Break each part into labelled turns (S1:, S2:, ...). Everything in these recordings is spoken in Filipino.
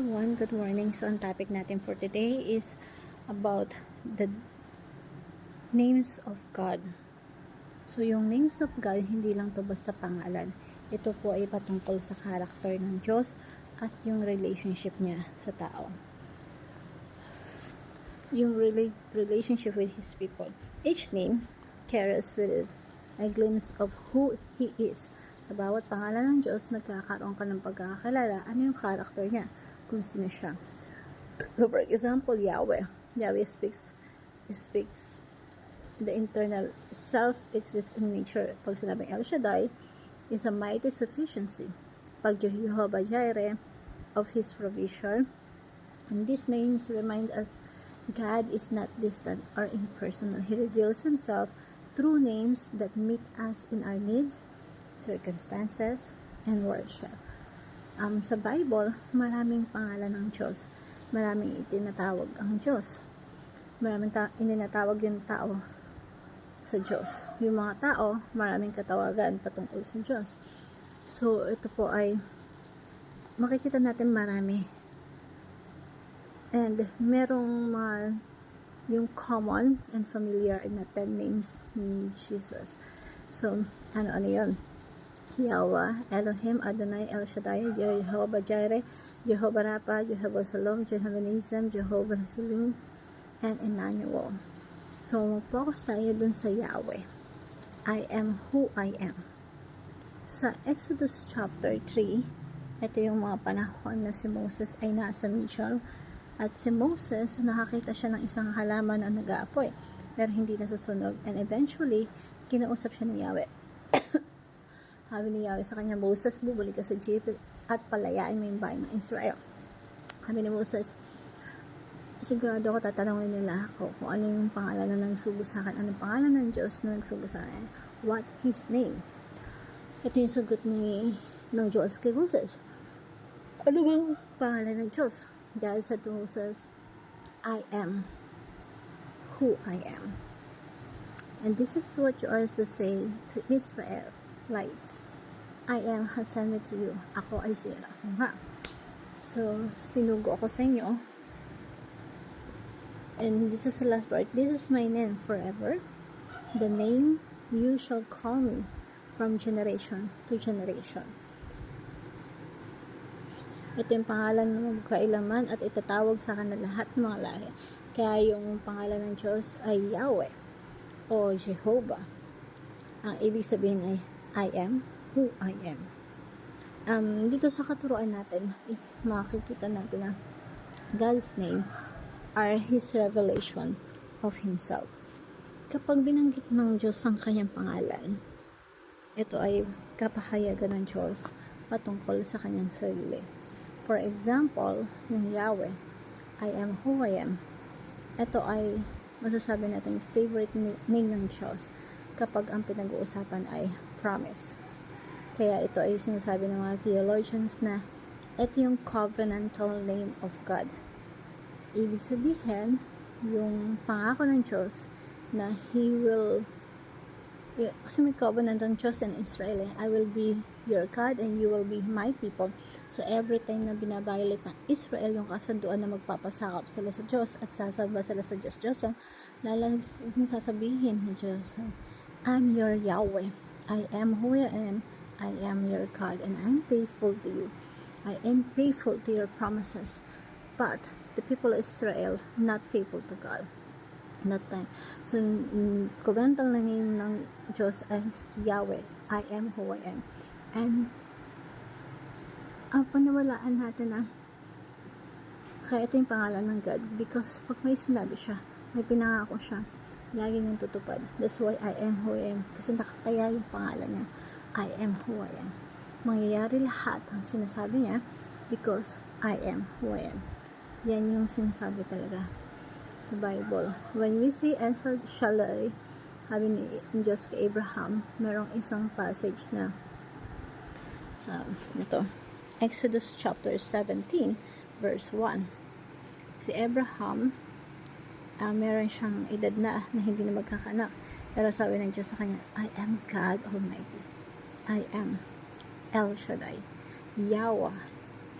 S1: everyone, good morning. So, ang topic natin for today is about the names of God. So, yung names of God, hindi lang to basta pangalan. Ito po ay patungkol sa character ng Diyos at yung relationship niya sa tao. Yung relationship with His people. Each name carries with it a glimpse of who He is. Sa bawat pangalan ng Diyos, nagkakaroon ka ng pagkakakilala ano yung character niya, kung sino siya. So, for example, Yahweh. Yahweh speaks the internal self exists in nature. Pag sinabing El Shaddai, is a mighty sufficiency. Pag Jehovah Jireh, of His provision. And these names remind us God is not distant or impersonal. He reveals Himself through names that meet us in our needs, circumstances, and worship. Sa Bible, maraming pangalan ng Diyos. Maraming itinatawag ang Diyos. Maraming itinatawag yung tao sa Diyos. Yung mga tao, maraming katawagan patungkol sa Diyos. So, ito po ay makikita natin marami. And merong yung common and familiar na 10 names ni Jesus. So, ano yun? Yahweh, Elohim, Adonai, El Shaddai, Jehovah Jireh, Jehovah Rapha, Jehovah Shalom, Jehovah Nissim, Jehovah Salim, and Emmanuel. So, mag-focus tayo dun sa Yahweh. I am who I am. Sa Exodus chapter 3, ito yung mga panahon na si Moses ay nasa Midian. At si Moses, nakakita siya ng isang halaman na nag-aapoy, pero hindi nasusunog. And eventually, kinausap siya ni Yahweh. Sabi ni Yahweh sa kanya, Moses, bubalik ka sa Egypt at palayain mo yung bayan ng Israel. Sabi ni Moses, sigurado ako tatanungin nila ako kung ano yung pangalan na nagsugo sa akin. Anong pangalan ng Diyos na nagsugo sa akin? What His name? Ito yung sagot ng Diyos kay Moses. Ano bang pangalan ng Diyos? God said to Moses, I am who I am. And this is what you are to say to Israel. Lights. I am has sent me to you. Ako ay siya. Ako nga. So, sinugo ako sa inyo. And this is the last part. This is my name forever. The name you shall call me from generation to generation. Ito yung pangalan ng magkailaman at itatawag sa akin na lahat ng mga lahi. Kaya yung pangalan ng Diyos ay Yahweh o Jehovah. Ang ibig sabihin ay I am who I am. Dito sa katuruan natin is makikita natin na God's name are His revelation of Himself. Kapag binanggit ng Diyos ang kanyang pangalan, ito ay kapahayagan ng Diyos patungkol sa kanyang sarili. For example, yung Yahweh, I am who I am. Ito ay masasabi natin favorite name ng Diyos kapag ang pinag-uusapan ay promise. Kaya ito ay sinasabi ng mga theologians na ito yung covenantal name of God. Ibig sabihin, yung pangako ng Diyos na He will, kasi may covenant ng Diyos in Israel, I will be your God and you will be my people. So every time na binabayolet ng Israel yung kasunduan na magpapasakop sila sa Diyos at sasamba sila sa Diyos, lalang sasabihin ni Diyos, I'm your Yahweh. I am who I am. I am your God and I'm faithful to you. I am faithful to your promises. But the people of Israel not faithful to God. Not time. So, covenantal na name ng Diyos is Yahweh. I am who I am. And panawalaan natin na kaya ito yung pangalan ng God because pag may sinabi siya, may pinangako siya, lagi niyang tutupad. That's why I am who I am. Kasi nakataya yung pangalan niya. I am who I am. Mangyayari lahat ang sinasabi niya because I am who I am. Yan yung sinasabi talaga sa Bible. When we say El Shaddai, sabi ni Diyos kay Abraham, merong isang passage na sa ito, Exodus chapter 17 verse 1. Si Abraham meron siyang edad na hindi na magkakanak. Pero sabi ng Diyos sa kanya, I am God Almighty. I am El Shaddai. Yahweh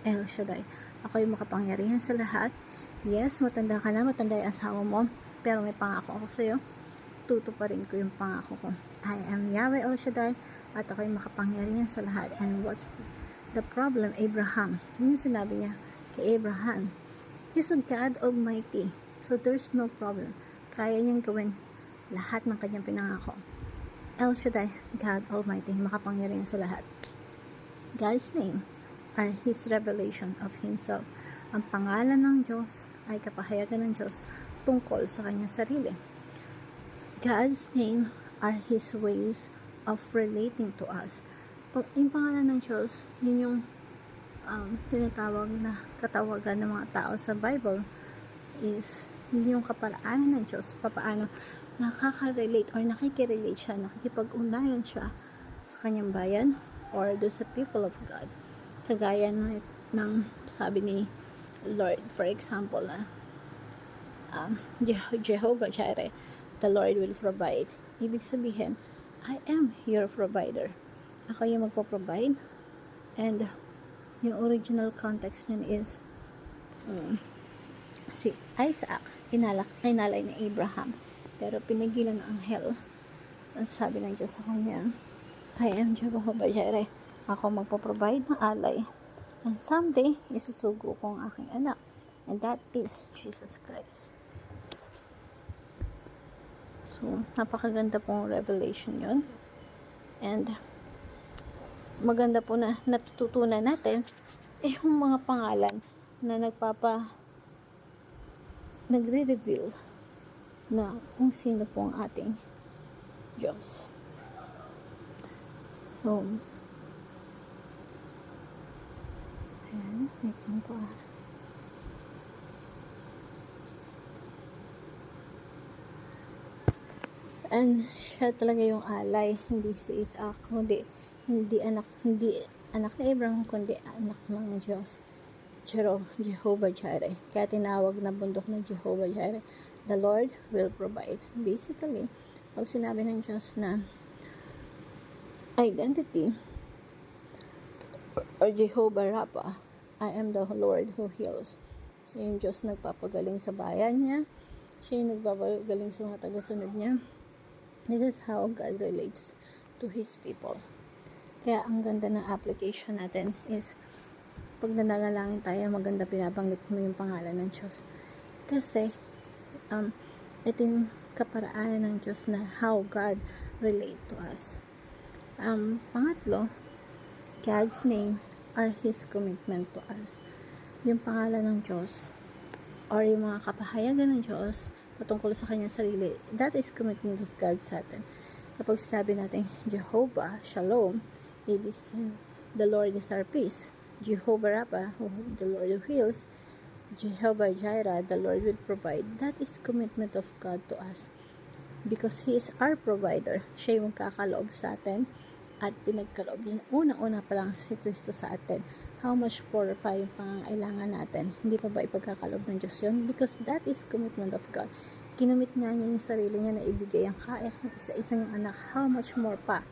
S1: El Shaddai. Ako'y makapangyarihan sa lahat. Yes, matanda ka na, matanda yung asawa mo, pero may pangako ako sa'yo. Tutuparin ko yung pangako ko. I am Yahweh El Shaddai, at ako'y makapangyarihan sa lahat. And what's the problem, Abraham? Yun yung sinabi niya kay Abraham. He's a God Almighty, so there's no problem. Kaya niyang gawin lahat ng kanyang pinangako. El Shaddai, God Almighty, makapangyarihan sa lahat. God's name are His revelation of Himself. Ang pangalan ng Diyos ay kapahayagan ng Diyos tungkol sa kanyang sarili. God's name are His ways of relating to us. Yung pangalan ng Diyos, yun yung tinatawag na katawagan ng mga tao sa Bible, is yun yung kaparaanan ng Diyos, papaano nakaka-relate or nakikirelate siya, nakikipag-ugnayan siya sa kanyang bayan or do sa people of God. Kagaya ng sabi ni Lord, for example, Jehovah Jireh, the Lord will provide. Ibig sabihin, I am your provider. Ako yung magpo-provide. And yung original context nun is si Isaac inalay ni Abraham, pero pinigilan ng anghel. At sabi ng Diyos sa kanya, I am Jehovah Jireh. Ako magpo-provide ng alay. And someday, isusugo ko ang aking anak. And that is Jesus Christ. So, napakaganda pong revelation yun. And, maganda po na natututunan natin yung mga pangalan na nagre-reveal na kung sino po ang ating Diyos. So, ayan, wait lang po And siya talaga yung alay, hindi si Isaac, hindi anak ni Abraham, kundi anak ng Diyos. Jehovah Jireh. Kaya tinawag na bundok ng Jehovah Jireh. The Lord will provide. Basically, pag sinabi ng Diyos na identity or Jehovah Rapha, I am the Lord who heals. So yung Diyos nagpapagaling sa bayan niya, siya yung nagpapagaling sa mga tagasunod niya. This is how God relates to His people. Kaya ang ganda ng application natin is pag nananalangin tayo, maganda pinabanggit mo yung pangalan ng Diyos. Kasi ito yung kaparaanan ng Diyos na how God relate to us. Pangatlo, God's name are His commitment to us. Yung pangalan ng Diyos or yung mga kapahayagan ng Diyos patungkol sa kanyang sarili, that is commitment of God sa atin. Kapag sinabi natin Jehovah Shalom, ABC, the Lord is our peace. Jehovah Rapha, the Lord who heals. Jehovah Jireh, the Lord will provide. That is commitment of God to us. Because He is our provider. Siya yung kakaloob sa atin at pinagkaloob niya. Unang-una pa lang si Kristo sa atin. How much more pa yung pangangailangan natin? Hindi pa ba ipagkakaloob ng Diyos yun? Because that is commitment of God. Kinumit nga niya yung sarili niya na ibigay ang kaya ng isa-isa niyang anak. How much more pa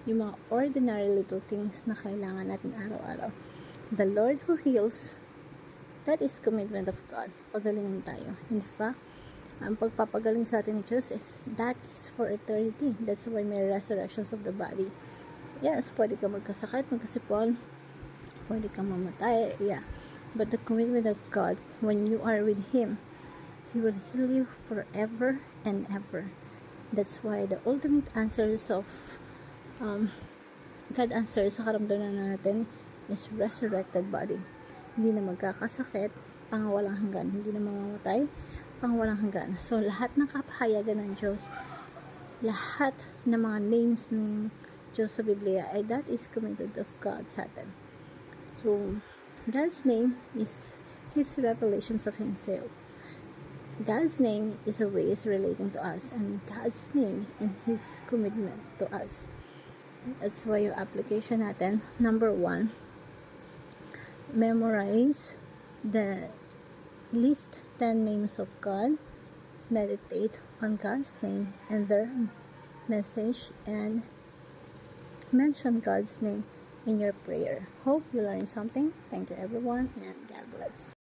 S1: yung mga ordinary little things na kailangan natin araw-araw. The Lord who heals, that is commitment of God. Pagalingin tayo. In fact, ang pagpapagaling sa atin ni Diyos that is for eternity. That's why may resurrections of the body. Yes, pwede ka magkasakit, magkasipon, pwede kang mamatay, yeah. But the commitment of God, when you are with Him, He will heal you forever and ever. That's why the ultimate answers of God answers sa karamdaman natin is resurrected body. Hindi na magkakasakit, pangwalang hanggan. Hindi na mamamatay, pangwalang hanggan. So, lahat ng kapahayagan ng Diyos, lahat ng mga names ng Diyos sa Biblia, ay that is committed of God sa atin. So, God's name is His revelations of Himself. God's name is a way is relating to us, and God's name and His commitment to us. That's why yung application natin, number 1, memorize the list 10 names of God, meditate on God's name and their message, and mention God's name in your prayer. Hope you learned something. Thank you everyone and God bless.